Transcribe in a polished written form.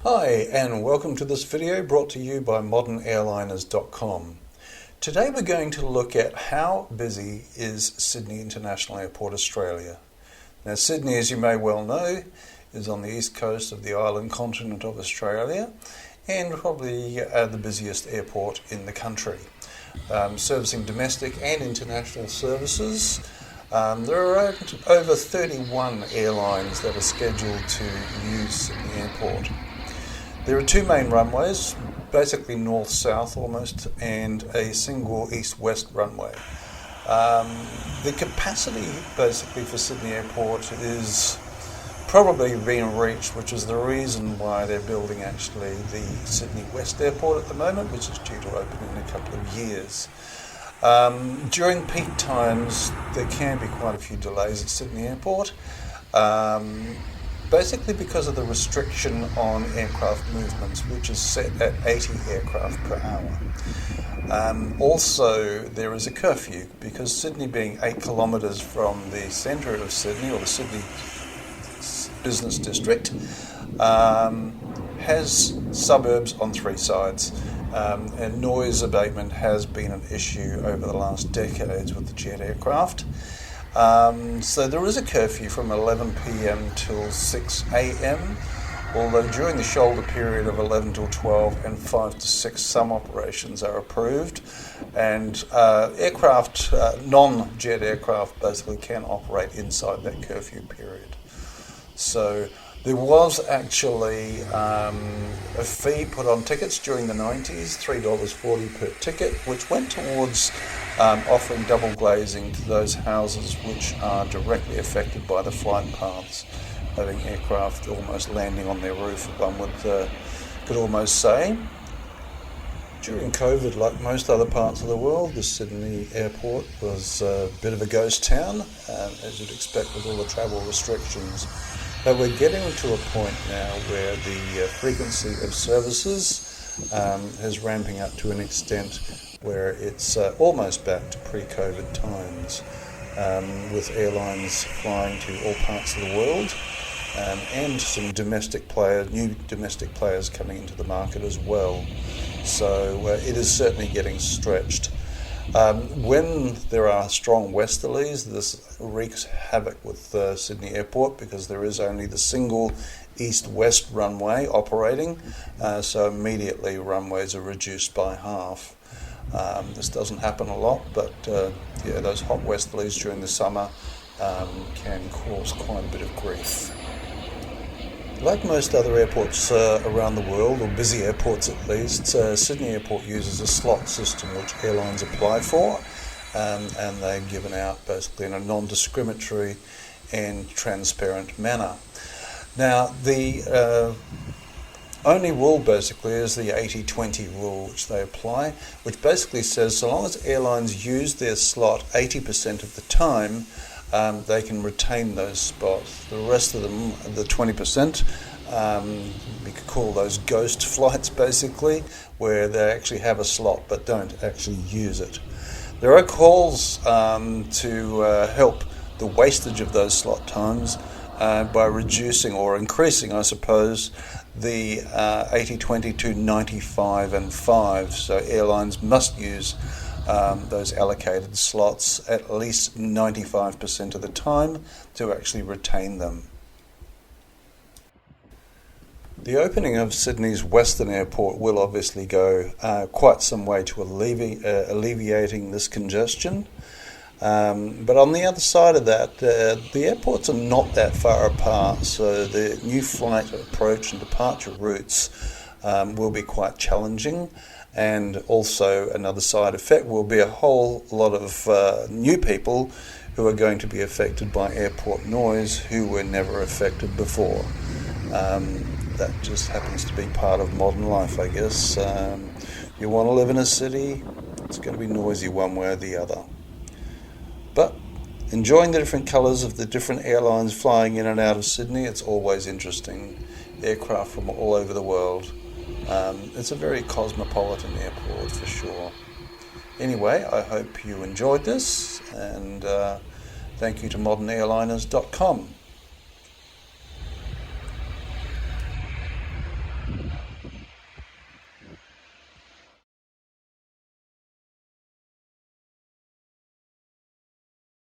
Hi, and welcome to this video brought to you by modernairliners.com. Today we're going to look at how busy is Sydney International Airport, Australia. Now Sydney, as you may well know, is on the east coast of the island continent of Australia and probably the busiest airport in the country, servicing domestic and international services. There are over 31 airlines that are scheduled to use Sydney Airport. There are two main runways, basically north-south almost, and a single east-west runway. The capacity basically for Sydney Airport is probably being reached, which is the reason why they're building actually the Sydney West Airport at the moment, which is due to open in a couple of years. During peak times, there can be quite a few delays at Sydney Airport. Basically because of the restriction on aircraft movements, which is set at 80 aircraft per hour. Also, there is a curfew because Sydney being 8 kilometres from the centre of Sydney, or the Sydney Business District, has suburbs on three sides. And noise abatement has been an issue over the last decades with the jet aircraft. So there is a curfew from 11 p.m. till 6 a.m, although during the shoulder period of 11 till 12 and 5 to 6 some operations are approved, and non-jet aircraft basically can operate inside that curfew period. So there was actually a fee put on tickets during the 90s, $3.40 per ticket, which went towards offering double glazing to those houses which are directly affected by the flight paths, having aircraft almost landing on their roof, one could almost say. During COVID, like most other parts of the world, the Sydney airport was a bit of a ghost town, as you'd expect with all the travel restrictions. But we're getting to a point now where the frequency of services is ramping up to an extent where it's almost back to pre-COVID times, with airlines flying to all parts of the world, and some new domestic players coming into the market as well. So it is certainly getting stretched. When there are strong westerlies, this wreaks havoc with Sydney Airport because there is only the single east-west runway operating, so immediately runways are reduced by half. This doesn't happen a lot, but those hot westerlies during the summer can cause quite a bit of grief. Like most other airports around the world, or busy airports at least, Sydney Airport uses a slot system which airlines apply for, and they're given out basically in a non-discriminatory and transparent manner. Now, the only rule basically is the 80-20 rule which they apply, which basically says so long as airlines use their slot 80% of the time, they can retain those spots. The rest of them, the 20%, we could call those ghost flights basically, where they actually have a slot but don't actually use it. There are calls to help the wastage of those slot times by reducing or increasing, I suppose, the 80-20 to 95 and 5. So airlines must use those allocated slots at least 95% of the time to actually retain them. The opening of Sydney's Western Airport will obviously go quite some way to alleviating this congestion. But on the other side of that, the airports are not that far apart, so the new flight approach and departure routes will be quite challenging. And also another side effect will be a whole lot of new people who are going to be affected by airport noise who were never affected before. That just happens to be part of modern life, I guess. You want to live in a city, it's going to be noisy one way or the other. But enjoying the different colours of the different airlines flying in and out of Sydney, it's always interesting. Aircraft from all over the world. It's a very cosmopolitan airport for sure. Anyway, I hope you enjoyed this, and thank you to modernairliners.com.